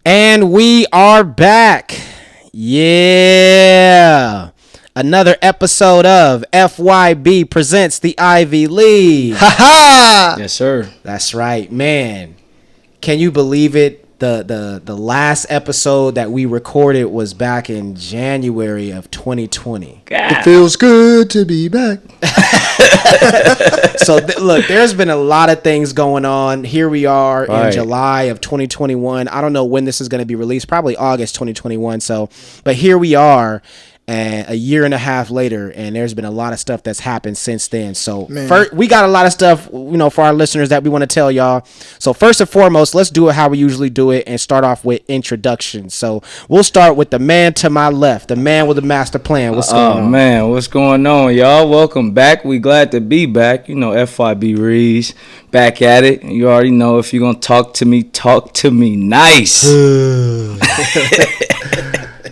And we are back. Yeah. Another episode of FYB presents the IIV League. Ha ha! Yes, sir. That's right, man. Can you believe it? The last episode that we recorded was back in January of 2020. It feels good to be back. So look, there's been a lot of things going on. Here we are in July of 2021. I don't know when this is going to be released. Probably August 2021. But here we are. And a year and a half later, and there's been a lot of stuff that's happened since then. So first, we got a lot of stuff, for our listeners that we want to tell y'all. So first and foremost, let's do it how we usually do it and start off with introductions. So we'll start with the man to my left, the man with the master plan. What's going on? Oh, man, what's going on, y'all? Welcome back. We glad to be back. FYB Rees back at it. You already know if you're going to talk to me nice.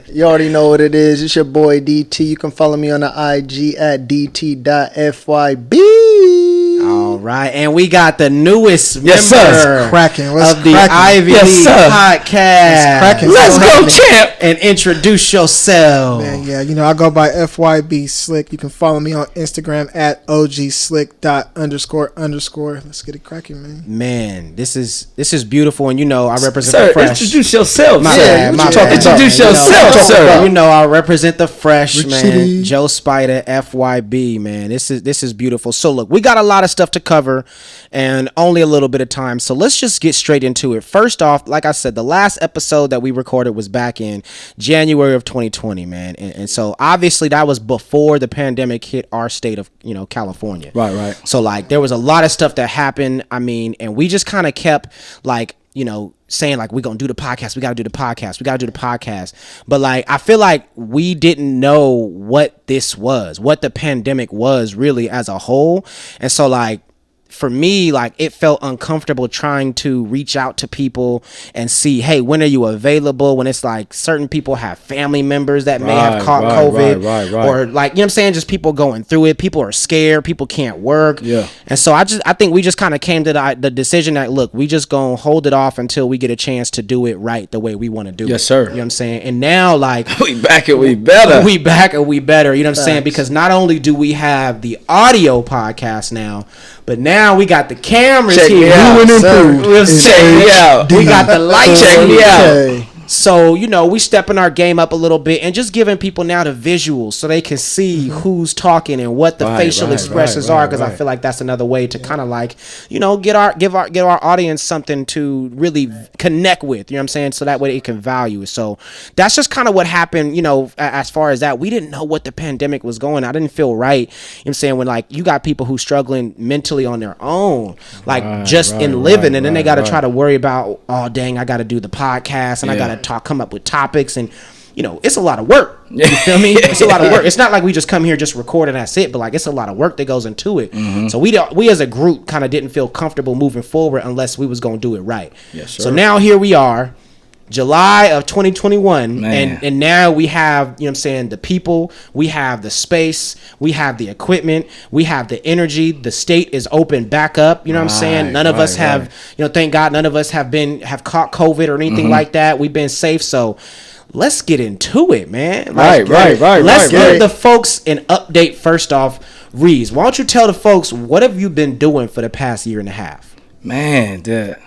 You already know what it is. It's your boy DT. You can follow me on the IG at dt.fyb. All right, and we got the newest member What's cracking? of the IIV League podcast. Let's go, champ! And introduce yourself. Man, yeah, I go by FYB Slick. You can follow me on Instagram at ogslick.__. Let's get it cracking, man. Man, this is beautiful, and I represent sir, the fresh. Introduce yourself, Introduce yourself, sir. I represent the fresh, Rich man. City. Joe Spider, FYB, man. This is beautiful. So look, we got a lot of stuff to cover and only a little bit of time. So let's just get straight into it. First off, like I said, the last episode that we recorded was back in January of 2020, man. And so obviously that was before the pandemic hit our state of, California. Right. So like there was a lot of stuff that happened. And we just kind of kept saying like, we're going to do the podcast. We got to do the podcast. But like, I feel like we didn't know what this was, what the pandemic was really as a whole. And so like, for me, like it felt uncomfortable trying to reach out to people and see, hey, when are you available? When it's like certain people have family members that may have caught COVID or like, what I'm saying? Just people going through it. People are scared. People can't work. Yeah. And so I think we just kind of came to the decision that, look, we just going to hold it off until we get a chance to do it right the way we want to do it. Yes, sir. You know what I'm saying? And now like we back and we better. We back and we better. You know what I'm saying? Because not only do we have the audio podcast now, but now we got the cameras Check here. Me out, check me out. We got the lights. Check me out. So, we stepping our game up a little bit and just giving people now the visuals so they can see who's talking and what the facial expressions are. Because I feel like that's another way to kind of like, give our audience something to really connect with. You know what I'm saying? So that way they can value it. So that's just kind of what happened, as far as that. We didn't know what the pandemic was going. I didn't feel right. You know what I'm saying? When like you got people who struggling mentally on their own, like in living, and then they got to try to worry about, oh, dang, I got to do the podcast and I got to come up with topics, and it's a lot of work. You feel me? It's a lot of work. It's not like we just come here, just record and that's it, but like it's a lot of work that goes into it. So we as a group kind of didn't feel comfortable moving forward unless we was gonna do it right. Yes, sir. So now here we are, July of 2021, and now we have, what I'm saying, the people, we have the space, we have the equipment, we have the energy, the state is open back up, what I'm saying? None of us have, thank God, none of us have caught COVID or anything like that. We've been safe, so let's get into it, man. Let's give the folks an update first off. Rees, why don't you tell the folks, what have you been doing for the past year and a half? Man, the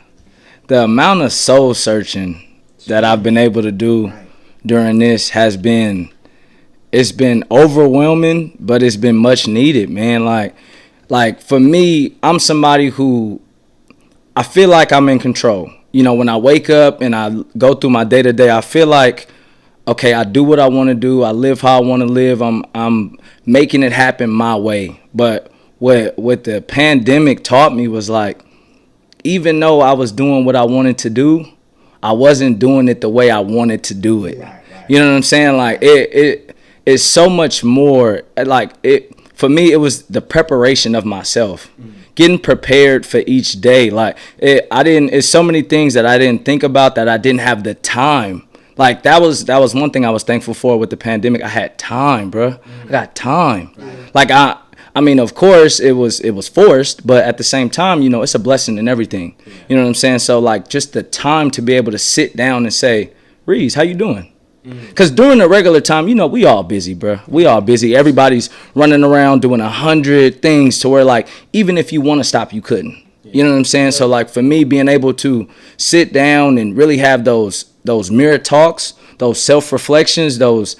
amount of soul searching that I've been able to do during this it's been overwhelming, but it's been much needed, man. Like for me, I'm somebody who I feel like I'm in control. When I wake up and I go through my day to day, I feel like, okay, I do what I want to do. I live how I want to live. I'm making it happen my way. But what the pandemic taught me was like, even though I was doing what I wanted to do, I wasn't doing it the way I wanted to do it. You know what I'm saying? Like it's so much more. Like for me, it was the preparation of myself, getting prepared for each day. Like it's so many things that I didn't think about that I didn't have the time. Like that was one thing I was thankful for with the pandemic. I had time, bro. I got time. Like I I mean, of course, it was forced, but at the same time, you know, it's a blessing in everything. You know what I'm saying? So, like, just the time to be able to sit down and say, Reese, how you doing? Because during the regular time, you know, we all busy, bro. We all busy. Everybody's running around doing 100 things to where, like, even if you want to stop, you couldn't. You know what I'm saying? So, like, for me, being able to sit down and really have those mirror talks, those self-reflections, those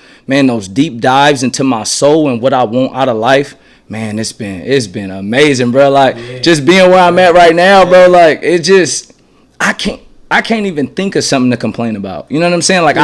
deep dives into my soul and what I want out of life, man, it's been amazing, bro. Like, just being where I'm at right now, bro, like, it just, I can't even think of something to complain about. You know what I'm saying? Like,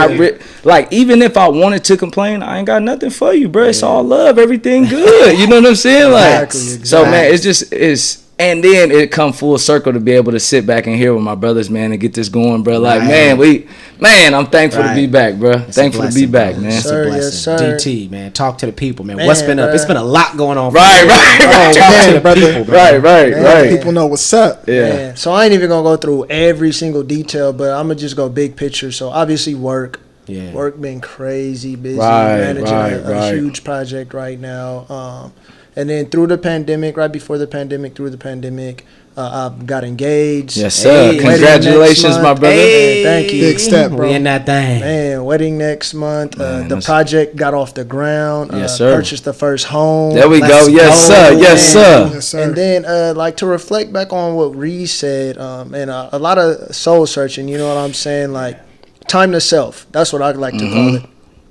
like, even if I wanted to complain, I ain't got nothing for you, bro. It's all love, everything good. You know what I'm saying? Like, so, man, it's and then it come full circle to be able to sit back and hear with my brothers, man, and get this going, bro. Like, man, I'm thankful to be back, bro. Thankful to be back, man. It's a blessing. Yes, sir. DT, man, talk to the people, man. What's been up? It's been a lot going on. Right. Talk to the people, man. Right. People know what's up. Yeah. Man. So I ain't even gonna go through every single detail, but I'm gonna just go big picture. So obviously work. Yeah. Work been crazy busy, Right, managing a right. huge project right now. And then through the pandemic, right before the pandemic, through the pandemic, I got engaged. Yes, sir. Hey, Congratulations, my brother. Hey, thank you. Big step, bro. We in that thing. Man, wedding next month. Man, The project got off the ground. Yes, sir. Purchased the first home. There we go. Let's Yes, go, sir. man. Yes, sir. Yes, sir. And then, like, to reflect back on what Reese said, and a lot of soul searching, you know what I'm saying? Like, time to self. That's what I like to call it.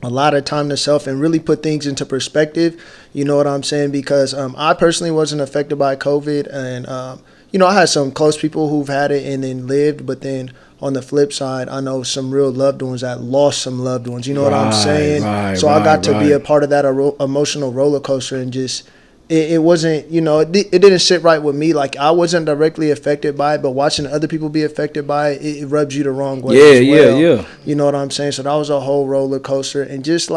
A lot of time to self and really put things into perspective. You know what I'm saying? Because I personally wasn't affected by COVID. And, you know, I had some close people who've had it and then lived. But then on the flip side, I know some real loved ones that lost some loved ones. You know what I'm saying? So I got to be a part of that emotional roller coaster and just... It wasn't, you know, it didn't sit right with me. Like, I wasn't directly affected by it, but watching other people be affected by it, it rubs you the wrong way as well. Yeah. You know what I'm saying? So that was a whole roller coaster. And just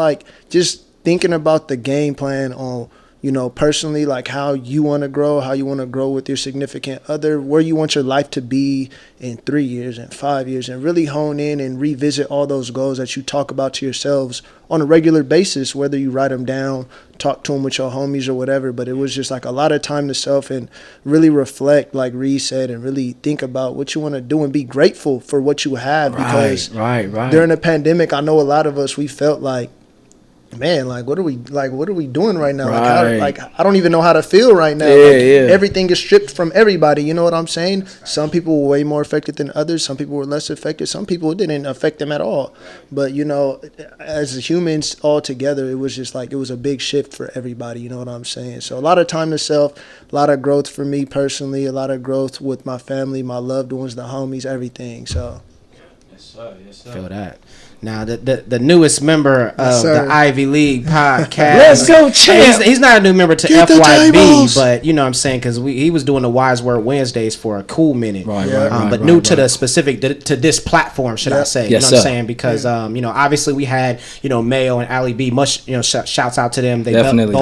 thinking about the game plan on, you know, personally, like how you want to grow with your significant other, where you want your life to be in 3 years and 5 years, and really hone in and revisit all those goals that you talk about to yourselves on a regular basis, whether you write them down, talk to them with your homies or whatever. But it was just like a lot of time to self and really reflect, like Reese said, and really think about what you want to do and be grateful for what you have. Because during the pandemic, I know a lot of us, we felt like, man, what are we doing right now? Like I don't even know how to feel right now. Everything is stripped from everybody. You know what I'm saying? Some people were way more affected than others. Some people were less affected. Some people, it didn't affect them at all. But, you know, as humans all together, it was just like, it was a big shift for everybody. You know what I'm saying? So a lot of time to self, a lot of growth for me personally, a lot of growth with my family, my loved ones, the homies, everything. So. Yes, sir. Feel that. Now, the newest member of the Ivy League podcast. Let's go, champ. He's not a new member to Get the FYB, tables. but you know what I'm saying, because he was doing the Wise Word Wednesdays for a cool minute. But new to the specific, to this platform, should I say. Yes, you know what sir. I'm saying? Because, you know, obviously we had, you know, Mayo and Ali B. Much, you know, shouts out to them. They Definitely.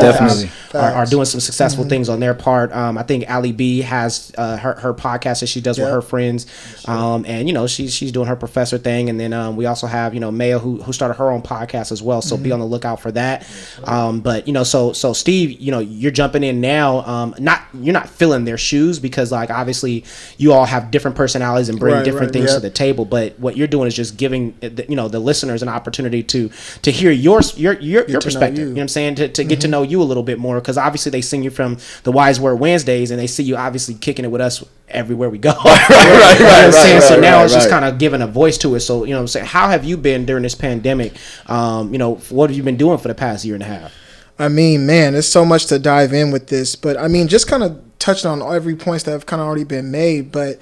are doing some successful things on their part. I think Ali B has her podcast that she does with her friends. And, you know, she's doing her professor thing. And then we also have, you know, Mayo who started her own podcast as well. So be on the lookout for that. But, you know, so Steve, you know, you're jumping in now. You're not filling their shoes because, like, obviously you all have different personalities and bring different things to the table. But what you're doing is just giving, you know, the listeners an opportunity to hear your perspective. You know what I'm saying? To get to know you a little bit more, because obviously they sing you from the Wise Word Wednesdays and they see you obviously kicking it with us everywhere we go. Right. So now it's just kind of giving a voice to it. So, you know what I'm saying? How have you been during this pandemic? You know, what have you been doing for the past year and a half? I mean, man, there's so much to dive in with this, but I mean, just kind of touched on every points that have kind of already been made. But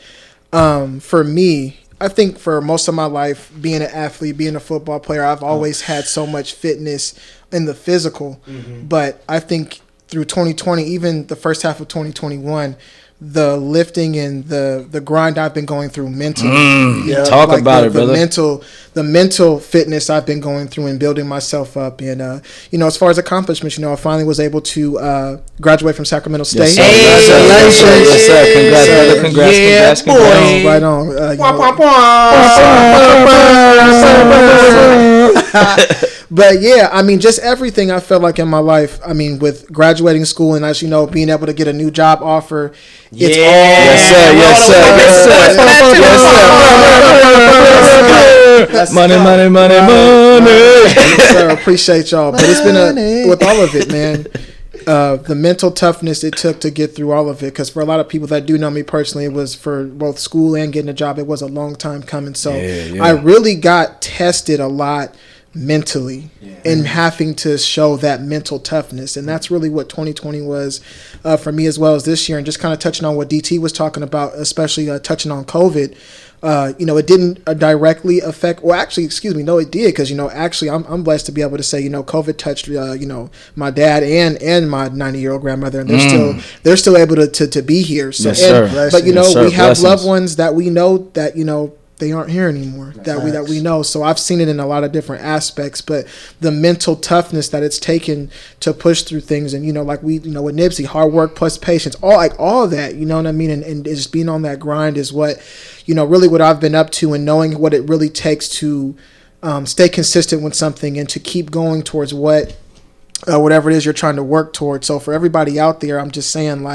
for me, I think for most of my life, being an athlete, being a football player, I've always had so much fitness in the physical. But I think through 2020, even the first half of 2021, the lifting and the grind I've been going through mentally. Talk like about it, brother. The mental fitness I've been going through and building myself up. And, you know, as far as accomplishments, you know, I finally was able to graduate from Sacramento State. Yes, sir. Congrats. Boy. Right on. But yeah, I mean, just everything I felt like in my life. I mean, with graduating school and, as you know, being able to get a new job offer. It's all yes, sir. Money. Yes, sir. Appreciate y'all. But it's been with all of it, man. The mental toughness it took to get through all of it, because for a lot of people that do know me personally, it was for both school and getting a job. It was a long time coming. So I really got tested a lot mentally and having to show that mental toughness. And that's really what 2020 was for me, as well as this year. And just kind of touching on what DT was talking about, especially touching on COVID. It didn't directly affect, well, actually, excuse me, no, it did, because, actually, I'm blessed to be able to say, COVID touched, my dad and my 90-year-old grandmother, and they're still able to be here. So, yes, sir. But, we have loved ones that we know that, they aren't here anymore, that we know. So I've seen it in a lot of different aspects, but the mental toughness that it's taken to push through things, and with Nipsey, hard work plus patience, all that, you know what I mean, and just being on that grind is what, really what I've been up to, and knowing what it really takes to stay consistent with something and to keep going towards whatever it is you're trying to work towards. So for everybody out there, I'm just saying,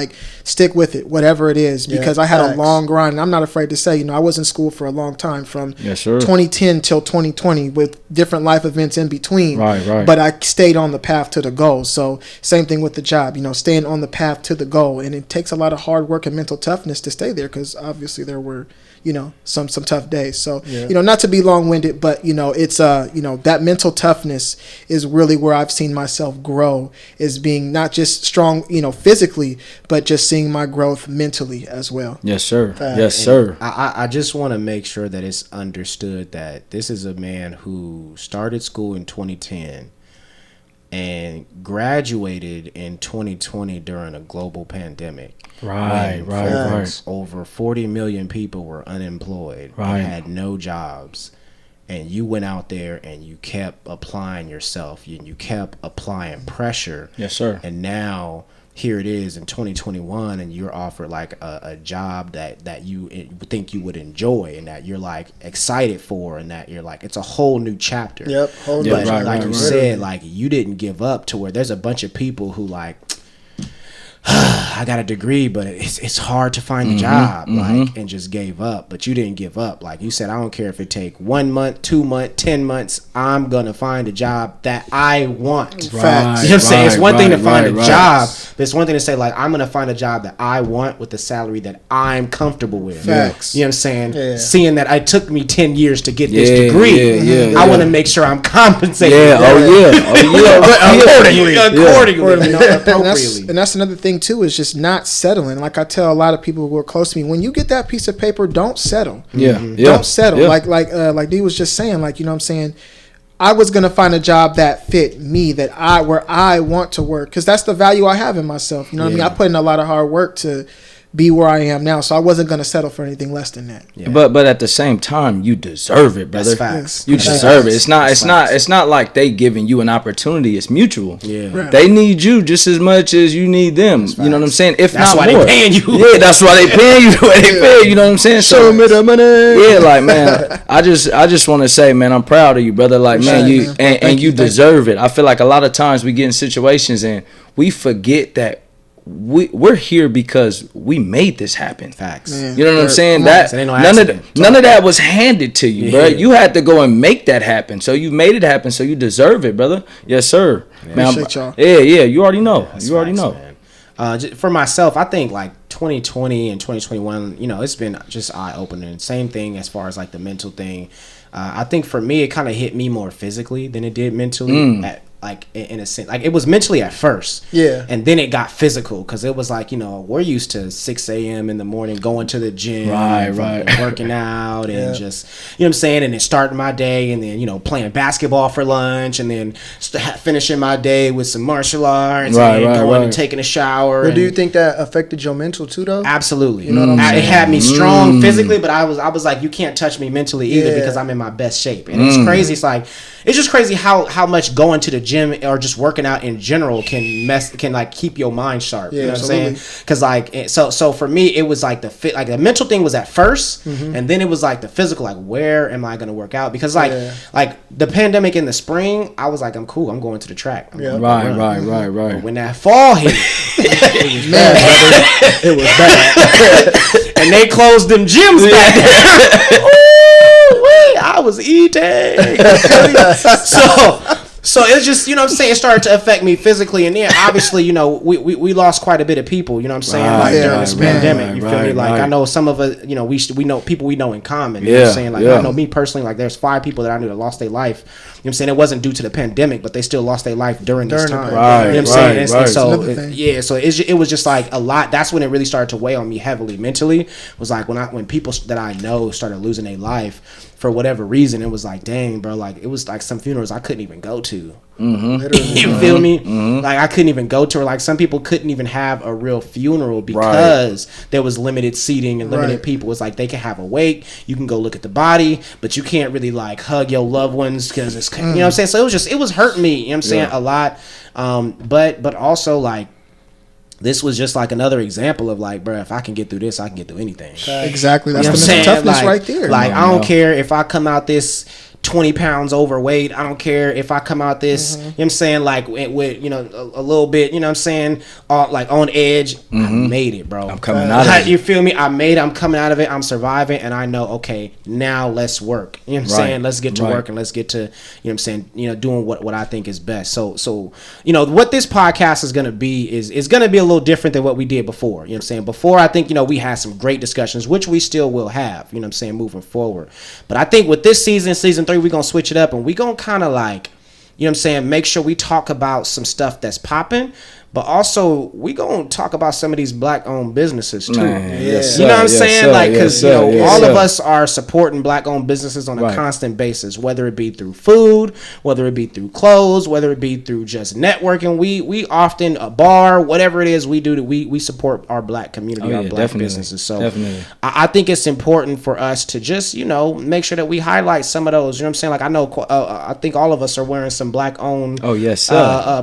stick with it, whatever it is, because I had a long grind. And I'm not afraid to say, I was in school for a long time, from 2010 till 2020, with different life events in between. Right. But I stayed on the path to the goal. So same thing with the job, staying on the path to the goal. And it takes a lot of hard work and mental toughness to stay there, because obviously there were some tough days. So, not to be long-winded, but, it's, that mental toughness is really where I've seen myself grow, is being not just strong, physically, but just seeing my growth mentally as well. Yes, sir. Yes, sir. I just want to make sure that it's understood that this is a man who started school in 2010 and graduated in 2020 during a global pandemic. Right. Over 40 million people were unemployed and had no jobs. And you went out there and you kept applying yourself, and you kept applying pressure. Yes, sir. And now here it is in 2021, and you're offered a job that you think you would enjoy, and that you're excited for, and that you're it's a whole new chapter. Yep. But you said, you didn't give up, to where there's a bunch of people who I got a degree, but it's hard to find a job, and just gave up. But you didn't give up. Like you said, I don't care if it take 1 month, 2 months, 10 months. I'm gonna find a job that I want. Facts. You know what I'm saying? It's one thing to find a job, but it's one thing to say I'm gonna find a job that I want with a salary that I'm comfortable with. Facts. You know what I'm saying? Yeah. Seeing that it took me 10 years to get this degree, I want to make sure I'm compensated. Accordingly. And that's another thing too, is just not settling. Like I tell a lot of people who are close to me, when you get that piece of paper, don't settle. Don't settle. Like D was just saying, you know what I'm saying, I was gonna find a job that fit me, where I want to work, because that's the value I have in myself. You know what I mean? I put in a lot of hard work to be where I am now, so I wasn't gonna settle for anything less than that. But at the same time, you deserve it, brother. That's facts. You deserve it. It's not like they giving you an opportunity. It's mutual. They need you just as much as you need them. You know what I'm saying? If that's not why more. they paying you. That's why they paying you the way they pay. You know what I'm saying? Show me the money. Man, I just want to say, man, I'm proud of you, brother. You deserve it. I feel like a lot of times we get in situations and we forget that we're here because we made this happen. Facts. You know what I'm saying? That none of that was handed to you, bro. You had to go and make that happen. So you made it happen. So you deserve it, brother. Yes, sir. Man, appreciate y'all. Yeah. You already know. Man. For myself, I think 2020 and 2021, it's been just eye opening. Same thing as far as the mental thing. I think for me, it kind of hit me more physically than it did mentally. In a sense, it was mentally at first, and then it got physical, because it was we're used to 6 a.m. in the morning going to the gym, working out, and just, you know what I'm saying, and then starting my day, and then playing basketball for lunch, and then finishing my day with some martial arts, and then going and taking a shower. Well, do you think that affected your mental too, though? Absolutely. You know what I'm saying? It had me strong physically, but I was like, you can't touch me mentally either, because I'm in my best shape, and it's crazy. It's just crazy how much going to the gym or just working out in general can like keep your mind sharp. Yeah, you know what absolutely. I'm saying? Because like so for me it was like the mental thing was at first, and then it was like the physical. Like, where am I gonna work out? Because like the pandemic in the spring, I was like, I'm cool. I'm going to the track. Right. When that fall hit, it was bad. And they closed them gyms back there. Ooh, I was eating. So it's just, you know what I'm saying, it started to affect me physically. And then obviously, you know, we lost quite a bit of people, you know what I'm saying, like during this pandemic. You feel me? Like I know some of us, you know, we know people we know in common. You know what I'm saying? Like I know me personally, like there's 5 people that I knew that lost their life. You know what I'm saying? It wasn't due to the pandemic, but they still lost their life during this time. You know what I'm saying? And so so it was just like a lot. That's when it really started to weigh on me heavily mentally. Was like when people that I know started losing their life for whatever reason. It was like, dang, bro, like it was like some funerals I couldn't even go to. You feel me? Like I couldn't even go to, or like some people couldn't even have a real funeral because there was limited seating and limited people. It's like they can have a wake, you can go look at the body, but you can't really like hug your loved ones because it's you know what I'm saying. So it was hurting me, you know what I'm saying, a lot. But also like this was just like another example of like, bro, if I can get through this, I can get through anything. Exactly. That's you know the mental toughness like, right there. Like I don't care if I come out this 20 pounds overweight. I don't care if I come out this, you know what I'm saying, like with you know, a little bit, you know what I'm saying, like on edge. I made it, bro. I'm coming out of it. You feel me? I made it. I'm coming out of it. I'm surviving, and I know, okay, now let's work. You know what I'm saying? Let's get to work and let's get to, you know what I'm saying, you know, doing what I think is best. So you know, what this podcast is going to be is going to be a little different than what we did before. You know what I'm saying? Before, I think, you know, we had some great discussions, which we still will have, you know what I'm saying, moving forward. But I think with this season 3, we're going to switch it up and we're going to kind of like, you know what I'm saying, make sure we talk about some stuff that's popping, but also we going to talk about some of these black-owned businesses too. Man, yes, you know what I'm saying? sir, Like, because, you know, all sir. of us are supporting black-owned businesses on a constant basis, whether it be through food, whether it be through clothes, whether it be through just networking. We often, a bar, whatever it is we do, we support our black community, our black businesses. So I think it's important for us to just, you know, make sure that we highlight some of those. You know what I'm saying? Like, I know, I think all of us are wearing some black-owned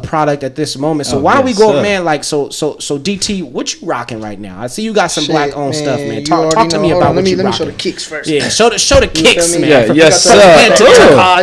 product at this moment. So why don't we go, man? Like, so DT, what you rocking right now? I see you got some black owned stuff, man. Talk to me about what you rocking. Let me show the kicks first. Yeah, show the kicks, man. Yeah, yes, sir.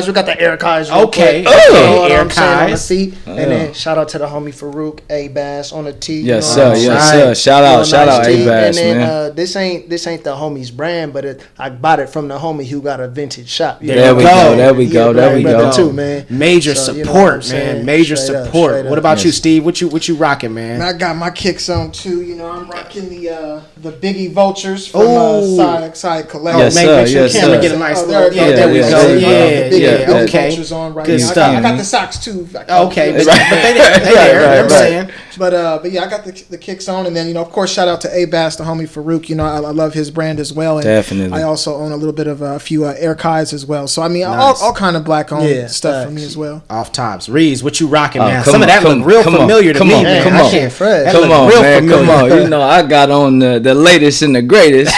We got the air kais. Okay, air kais. And then shout out to the homie Farouk A Bass on the tee. Yes, sir. Yes, sir. Shout out A Bass, man. And then this ain't the homie's brand, but I bought it from the homie who got a vintage shop. There we go. Too, man. Major support, man. Major support. What about you, Steve? What you rocking, man? And I got my kicks on too. You know, I'm rocking the Biggie Vultures from Side Collective. Yes, sir. Make sure camera get a nice little. Yeah, there we go. Yeah, okay. Vultures on right Good now. stuff. I got the socks too. Okay, but they there. I'm saying. But yeah, I got the kicks on, and then, you know, of course, shout out to A Bass, the homie Farouk. You know, I love his brand as well. And definitely. I also own a little bit of a few air kais as well. So I mean, all kind of black owned stuff for me as well. Off tops, Reeves, what you rocking, man? Some of that look real familiar to me, man. Come on. You know, I got on the latest and the greatest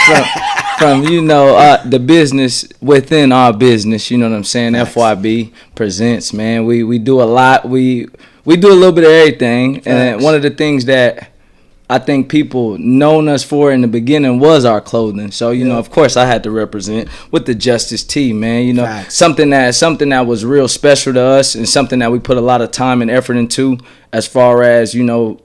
from you know, the business within our business. You know what I'm saying? FYB presents, man. We do a lot. We do a little bit of everything. And one of the things that I think people known us for in the beginning was our clothing. So, you know, of course I had to represent with the Justice Tee, man. You know, something that was real special to us and something that we put a lot of time and effort into, as far as, you know,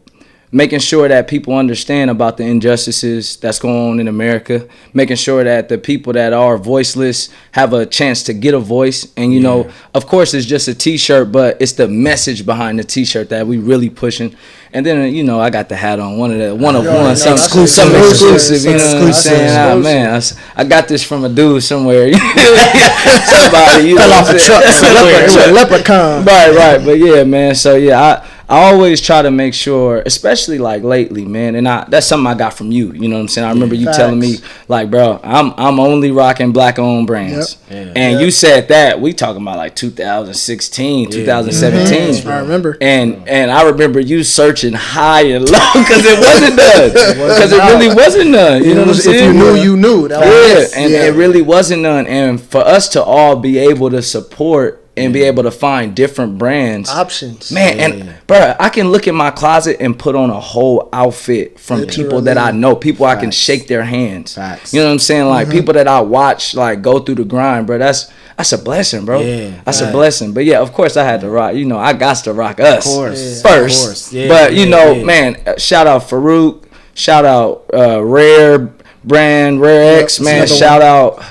making sure that people understand about the injustices that's going on in America, making sure that the people that are voiceless have a chance to get a voice. And, you know, of course, it's just a T-shirt, but it's the message behind the T-shirt that we really pushing. And then, you know, I got the hat on, one of one, some exclusive. You know what I'm saying? Man, I got this from a dude somewhere. Somebody, you fell off a truck somewhere. Leprechaun. Right. But yeah, man. So yeah, I always try to make sure, especially like lately, man, and that's something I got from you. You know what I'm saying? I remember you telling me, like, bro, I'm only rocking black-owned brands. And you said that we talking about like 2016, 2017. I remember. And I remember you searching high and low because it wasn't none. Because it really wasn't none. You know what I'm saying? If you knew, you knew. It really wasn't none. And for us to all be able to support and be able to find different brands. Options. Man, and bro, I can look at my closet and put on a whole outfit from people that I know, people I can shake their hands. Facts. You know what I'm saying? Like people that I watch like go through the grind, bro. That's a blessing, bro. Yeah, that's a blessing. But yeah, of course I had to rock. You know, I got to rock us first. Of course. Yeah, but you know, man, shout out Farouk, shout out Rare Brand, Rare X, man. Shout out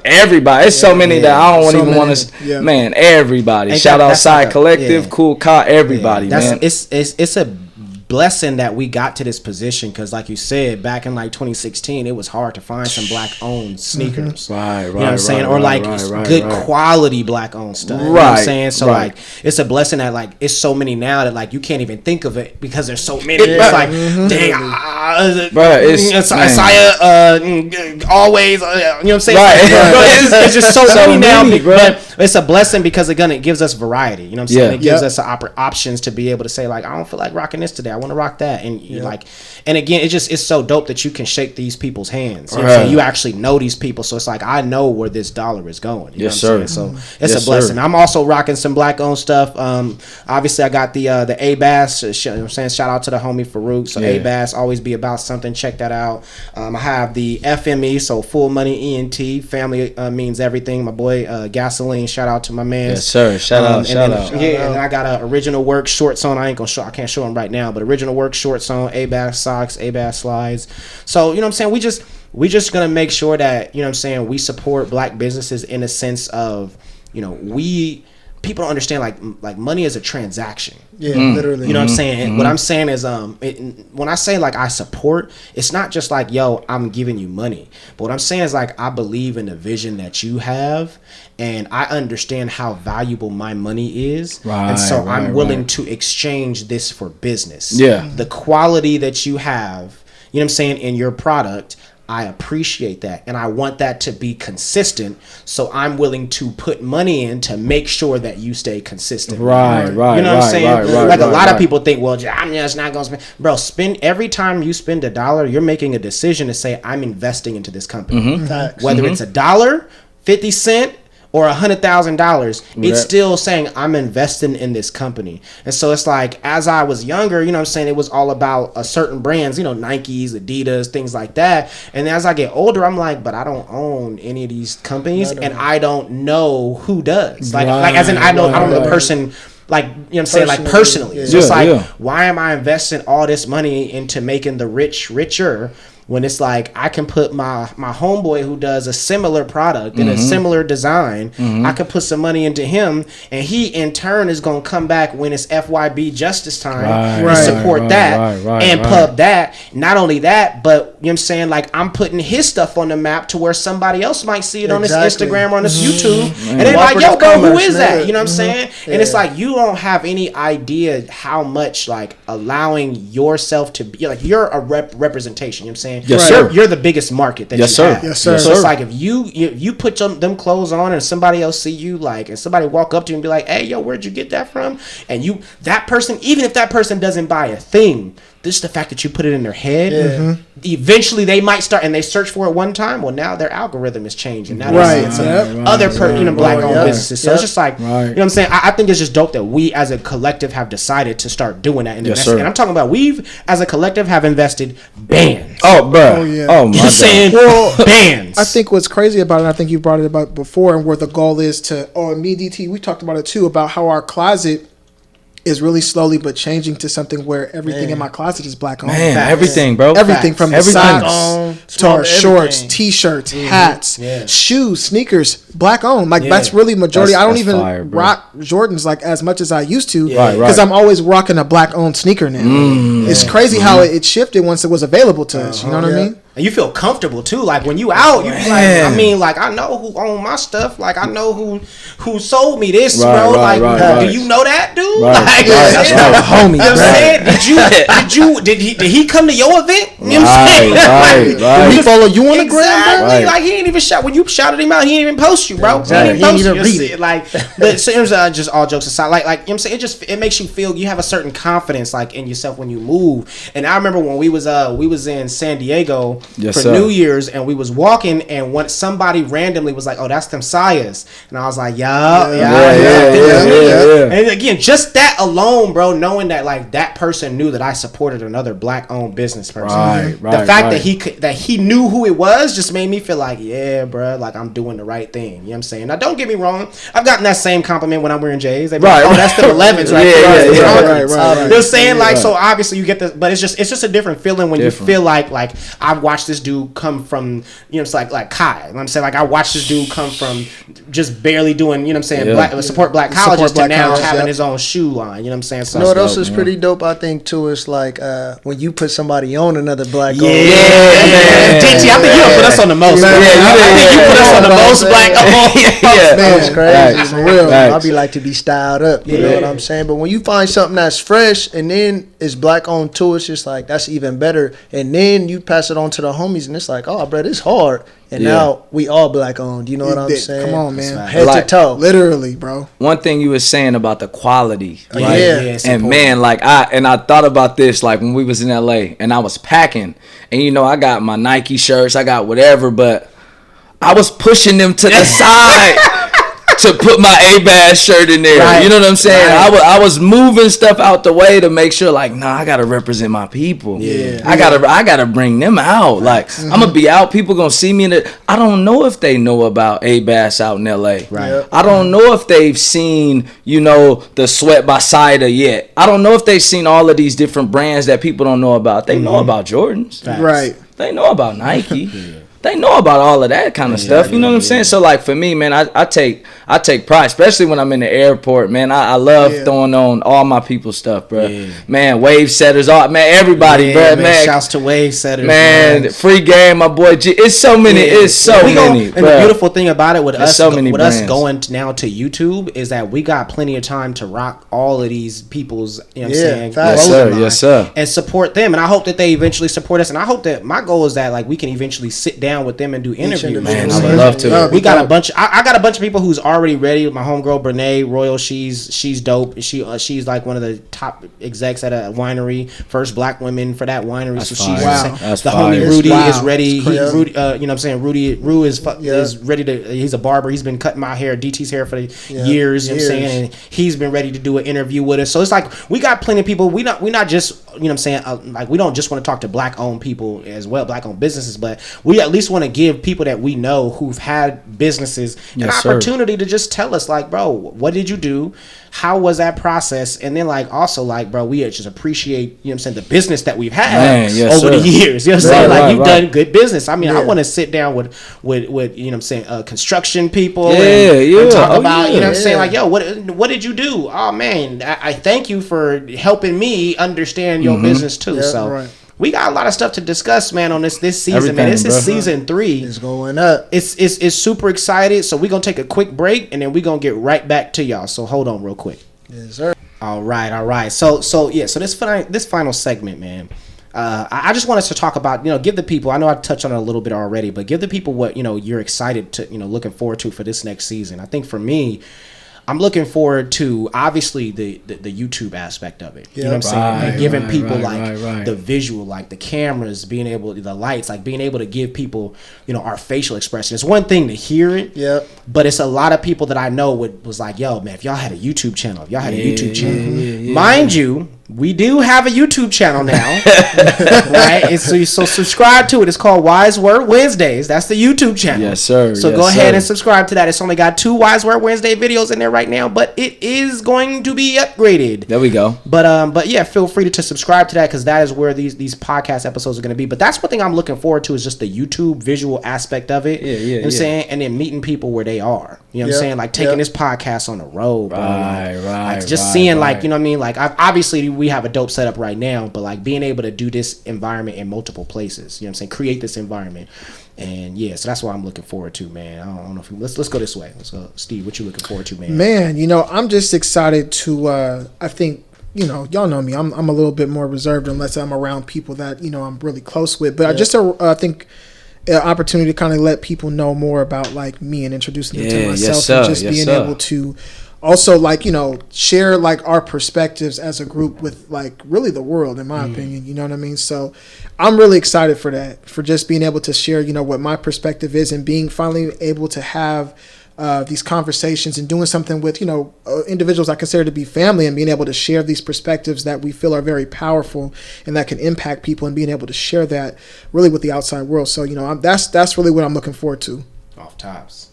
everybody. It's so many that I don't even want to. Man, everybody. Shout out Side Collective, Cool Cop, everybody, man. It's a blessing that we got to this position, because like you said, back in like 2016 it was hard to find some black owned sneakers. Right, you know what I'm saying? Or like good quality black owned stuff. You know what I'm saying? So like it's a blessing that like it's so many now that like you can't even think of it because there's so many. It's like dang, bro, it's always you know what I'm saying? It's just so many now, but it's a blessing because again it gives us variety. You know what I'm saying? It gives us options to be able to say like, I don't feel like rocking this today, I want to rock that. And you like, and again, it's so dope that you can shake these people's hands. You know what I'm saying? You actually know these people, so it's like I know where this dollar is going. You know what I'm saying? So it's a blessing. I'm also rocking some black owned stuff. Obviously I got the A-Bass. You know what I'm saying? Shout out to the homie Farouk. So A-Bass, always be about something. Check that out. I have the FME, so Full Money ENT. Family means everything. My boy Gasoline. Shout out to my man. Yes sir. Shout out. Yeah, and I got a Original Work shorts on. I can't show them right now, but Original Work shorts on, A-Bass socks, A-Bass slides. So, you know what I'm saying? We just gonna make sure that, you know what I'm saying, we support black businesses in a sense of, you know, people don't understand like money is a transaction. Yeah, literally. You know what I'm saying? What I'm saying is when I say like I support, it's not just like, yo, I'm giving you money. But what I'm saying is like I believe in the vision that you have, and I understand how valuable my money is. And so I'm willing to exchange this for business. Yeah. The quality that you have, you know what I'm saying, in your product, I appreciate that, and I want that to be consistent. So I'm willing to put money in to make sure that you stay consistent. Right. You know what I'm saying? Like a lot of people think, well, I'm just not gonna spend. Bro, every time you spend $1, you're making a decision to say I'm investing into this company. Whether it's $1, 50 cents, or $100,000, it's still saying I'm investing in this company. And so it's like, as I was younger, you know what I'm saying, it was all about a certain brands, you know, Nikes, Adidas, things like that. And as I get older, I'm like, but I don't own any of these companies, and I don't know who does. Like as in I don't know the person. Like, you know what I'm saying? Like personally. It's just like, why am I investing all this money into making the rich richer, when it's like I can put my homeboy who does a similar product in a similar design, I could put some money into him, and he in turn is going to come back when it's FYB Justice Time and support that and pub that. Not only that, but you know what I'm saying, like I'm putting his stuff on the map to where somebody else might see it on his Instagram or on his YouTube, and they're like, yo, bro, who is that? You know what I'm saying? And it's like, you don't have any idea how much like allowing yourself to be like, you're a representation, you know what I'm saying? Yes, sir. You're the biggest market that you have. Yes, sir. So it's like, if you put them clothes on and somebody else see you, like, and somebody walk up to you and be like, hey, yo, where'd you get that from? And that person, even if that person doesn't buy a thing, just the fact that you put it in their head, eventually they might start, and they search for it one time. Well, now their algorithm is changing. Now they're seeing other black-owned businesses. So it's just like, you know what I'm saying? I think it's just dope that we as a collective have decided to start doing that. And and I'm talking about, we've as a collective have invested bands. Oh, bro. Oh, yeah. Oh, my God. Saying, bands. I think what's crazy about it, I think you brought it about before, and where the goal is to, me, DT, we talked about it too, about how our closet is really slowly but changing to something where everything in my closet is black owned. Everything, bro. Everything from the socks to our shorts, t-shirts, hats, shoes, sneakers, black owned. Like that's really majority. I don't even rock Jordans like as much as I used to, because I'm always rocking a black owned sneaker now. It's crazy how it shifted once it was available to us. You know what I mean? And you feel comfortable too. Like when you out, you be like, I mean, like I know who owned my stuff. Like I know who sold me this, bro. Like, do you know that dude? Like, that's my homie. You know what I'm saying? Did he come to your event? You know what I'm saying? Did he follow you on the gram? Like he ain't even shout when you shouted him out. He didn't even post you, bro. He didn't even read it. Like, so it was just all jokes aside. Like you know what I'm saying? It makes you feel you have a certain confidence like in yourself when you move. And I remember when we was in San Diego. for New Year's, and we was walking, and when somebody randomly was like, "Oh, that's them Sayas," and I was like, "Yeah." And again, just that alone, bro, knowing that like that person knew that I supported another black-owned business person. The fact that he knew who it was just made me feel like, yeah, bro, like I'm doing the right thing. You know what I'm saying? Now, don't get me wrong. I've gotten that same compliment when I'm wearing J's. They be like, "Oh, that's the 11s, right?" You know what I'm saying? Like, so obviously you get the, but it's just a different feeling when you feel like I watched this dude come from, you know, it's like Kai. You know what I'm saying? Like, I watched this dude come from just barely doing, you know what I'm saying, support black colleges to now having his own shoe line. You know what I'm saying? So, you know what else is pretty dope, I think, too, is like when you put somebody on another black owned. DT, I think you put us on the most. I think you put us on the most black owned. That's crazy. For real. I'd be like to be styled up. You know what I'm saying? But when you find something that's fresh and then it's black owned too, it's just like, that's even better. And then you pass it on to the homies and it's like, oh, bro, it's hard. And now we all black owned. You know what I'm saying? Come on, man. Head to toe. Literally, bro. One thing you were saying about the quality, right? Yeah. And man, like I thought about this like when we was in LA and I was packing, and you know, I got my Nike shirts, I got whatever, but I was pushing them to the side to put my A-Bass shirt in there. Right. You know what I'm saying? Right. I was moving stuff out the way to make sure, like, nah, I gotta represent my people. I gotta bring them out. Like, I'm gonna be out. People gonna see me in it. I don't know if they know about A-Bass out in LA. Right. I don't know if they've seen, you know, the Sweat by Cider yet. I don't know if they've seen all of these different brands that people don't know about. They know about Jordans. Right. They know about Nike. They know about all of that kind of stuff. You know what I'm saying? So like for me, man, I take pride, especially when I'm in the airport, man. I love throwing on all my people's stuff, bro. Man, wave setters, all man, everybody, bro. Man, shouts to wave setters, man. Free game, my boy G. It's so many. It's so many. And the beautiful thing about it with us going now to YouTube is that we got plenty of time to rock all of these people's, you know what I'm saying? Yes, sir. And support them. And I hope that they eventually support us. And I hope that my goal is that like we can eventually sit down with them and do interviews. Man, I would love to. We got a bunch. I got a bunch of people who's already ready. My homegirl Brene Royal, she's dope. She's like one of the top execs at a winery, first black women for that winery. That's so she's the homie Rudy is ready. Rudy, you know what I'm saying? Ru is ready to. He's a barber. He's been cutting my hair, DT's hair for years. You know what I'm saying? And he's been ready to do an interview with us. So it's like we got plenty of people. We not just, you know what I'm saying? Like we don't just want to talk to black owned people as well, black owned businesses, but we at least want to give people that we know who've had businesses an opportunity to just tell us like, bro, what did you do? How was that process? And then like also like, bro, we just appreciate, you know what I'm saying, the business that we've had over the years. You know what I'm saying? Like you've done good business. I mean, I want to sit down with you know what I'm saying, construction people and talk about, you know what I'm saying, like, yo, what did you do? Oh man, I thank you for helping me understand your business too. We got a lot of stuff to discuss, man, on this season, man. This is season 3. It's going up. It's super excited. So we're going to take a quick break, and then we're going to get right back to y'all. So hold on real quick. Yes, sir. All right. So this final segment, man, I just want us to talk about, you know, give the people, I know I touched on it a little bit already, but give the people what, you know, you're excited to, you know, looking forward to for this next season. I think for me, I'm looking forward to obviously the YouTube aspect of it. You know what I'm saying? Like giving people the visual, like the cameras, being able, the lights, like being able to give people, you know, our facial expression. It's one thing to hear it, but it's a lot of people that I know was like, yo, man, if y'all had a YouTube channel, mind you, we do have a YouTube channel now, right? So subscribe to it. It's called Wise Word Wednesdays. That's the YouTube channel. Yes, sir. So go ahead and subscribe to that. It's only got 2 Wise Word Wednesday videos in there right now, but it is going to be upgraded. There we go. But yeah, feel free to subscribe to that because that is where these podcast episodes are going to be. But that's one thing I'm looking forward to is just the YouTube visual aspect of it. You know what I'm saying? And then meeting people where they are. You know what I'm saying? Like taking this podcast on the road, bro. Like just seeing like, you know what I mean? Like obviously we have a dope setup right now, but like being able to do this environment in multiple places, you know what I'm saying? Create this environment. And yeah, so that's what I'm looking forward to, man. I don't know if let's go this way. Let's go. Steve, what you looking forward to, man? Man, you know, I'm just excited to I think, you know, y'all know me. I'm a little bit more reserved unless I'm around people that, you know, I'm really close with. But I just think an opportunity to kind of let people know more about like me and introducing them to myself and just being able to also like, you know, share like our perspectives as a group with like really the world, in my opinion, you know what I mean? So I'm really excited for that, for just being able to share, you know, what my perspective is, and being finally able to have these conversations and doing something with, you know, individuals I consider to be family, and being able to share these perspectives that we feel are very powerful and that can impact people, and being able to share that really with the outside world. So, you know, that's really what I'm looking forward to. Off tops.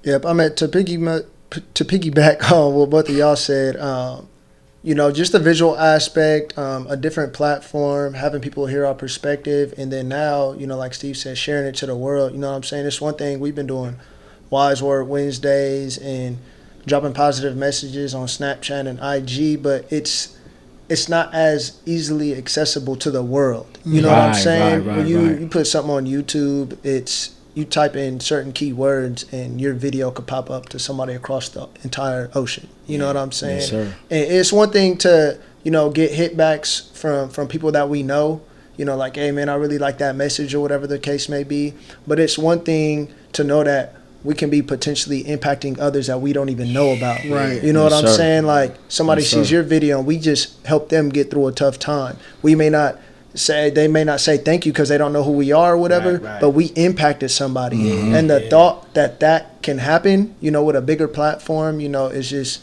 Yep, I mean, to piggyback on what both of y'all said, you know, just the visual aspect, a different platform, having people hear our perspective, and then now, you know, like Steve said, sharing it to the world. You know what I'm saying? It's one thing we've been doing, Wise Word Wednesdays and dropping positive messages on Snapchat and IG, but it's not as easily accessible to the world. You know what I'm saying? When you put something on YouTube, you type in certain keywords and your video could pop up to somebody across the entire ocean. You know what I'm saying? Yes, sir. And it's one thing to, you know, get hitbacks from people that we know, you know, like, hey man, I really like that message, or whatever the case may be. But it's one thing to know that we can be potentially impacting others that we don't even know about. Right. You know what I'm sir. saying? Like, somebody sees your video and we just help them get through a tough time. They may not say thank you because they don't know who we are or whatever, but we impacted somebody. And the thought that can happen, you know, with a bigger platform, you know, is just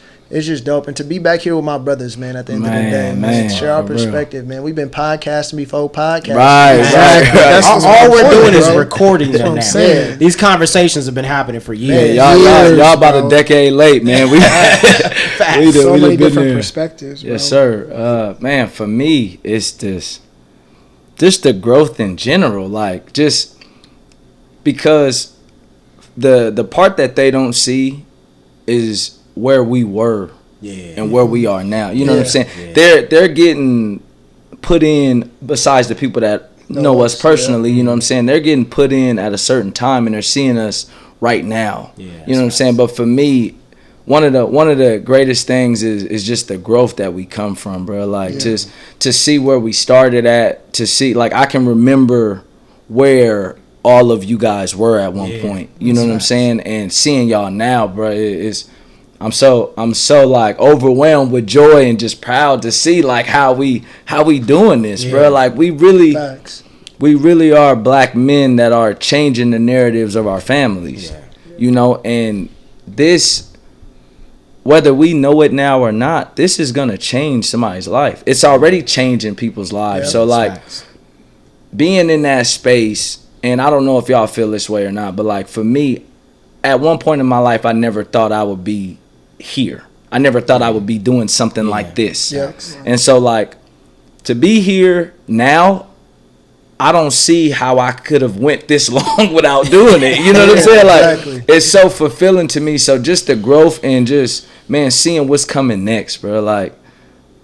dope. And to be back here with my brothers, man, at the end of the day, man, share our perspective, man. We've been podcasting before podcasting. Right. All we're doing is recording them now. saying. These conversations have been happening for years. Y'all about a decade late, man. We So many been different there. perspectives, bro. Yes, sir. Man, for me, it's just the growth in general, like, just because the part that they don't see is where we were and where we are now. You know what I'm saying? Yeah. They're getting put in, besides the people that know us personally, you know what I'm saying? They're getting put in at a certain time, and they're seeing us right now. Yeah, you know what I'm saying? But for me, one of the greatest things is just the growth that we come from, bro. Like, just to see where we started at, to see, like, I can remember where all of you guys were at one point. You know what I'm saying? And seeing y'all now, bro, I'm so like overwhelmed with joy and just proud to see like how we doing this, bro. Like, we really are black men that are changing the narratives of our families. You know, and this, whether we know it now or not, this is going to change somebody's life. It's already changing people's lives. So, like, being in that space, and I don't know if y'all feel this way or not, but, like, for me, at one point in my life, I never thought I would be here. I never thought I would be doing something like this. And so, like, to be here now, I don't see how I could have went this long without doing it. You know what I'm saying? Like, it's so fulfilling to me. So just the growth and just, man, seeing what's coming next, bro. Like,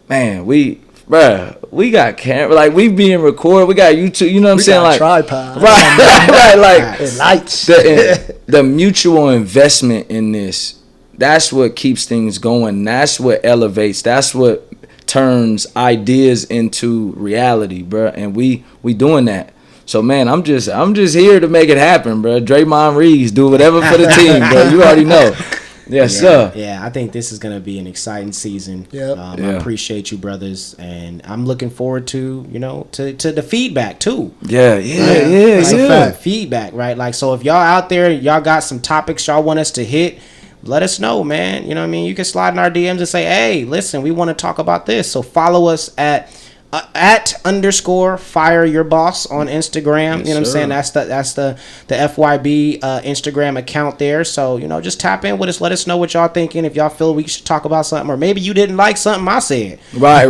man, we got camera. Like, we being recorded. We got YouTube. You know what I'm saying? Like, tripod. Right. Like, and lights. The mutual investment in this, that's what keeps things going. That's what elevates. That's what turns ideas into reality, bro. And we doing that. So, man, I'm just here to make it happen, bro. Draymond Reeves, do whatever for the team, bro. You already know. Yes, sir. Yeah, I think this is going to be an exciting season. I appreciate you, brothers, and I'm looking forward to, you know, to the feedback too. Feedback, right? Like, so if y'all out there, y'all got some topics y'all want us to hit, let us know, man. You know what I mean? You can slide in our DMs and say, hey, listen, we want to talk about this. So follow us at _fire your boss on Instagram. You know what I'm saying? That's the FYB Instagram account there. So, you know, just tap in with us. Let us know what y'all thinking. If y'all feel we should talk about something, or maybe you didn't like something I said. Slide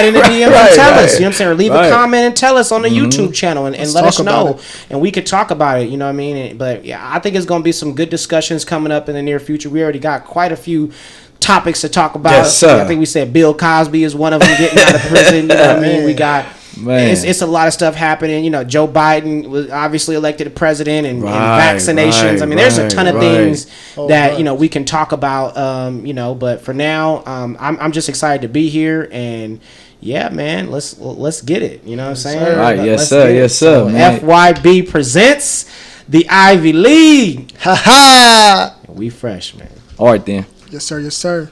in the DM and tell us. You know what I'm saying? Or leave a comment and tell us on the YouTube channel and let us know. And we could talk about it. You know what I mean? But yeah, I think it's going to be some good discussions coming up in the near future. We already got quite a few topics to talk about. Yes, sir. I think we said Bill Cosby is one of them getting out of prison. You know what I mean? We got it's a lot of stuff happening. You know, Joe Biden was obviously elected president, and vaccinations. I mean, there's a ton of things that you know we can talk about. You know, but for now, I'm just excited to be here, and yeah, man, let's get it. You know what I'm saying? Right? Yes, sir. Yes, sir. So FYB presents the Ivy League. Ha ha! We fresh, man. All right, then. Yes, sir. Yes, sir.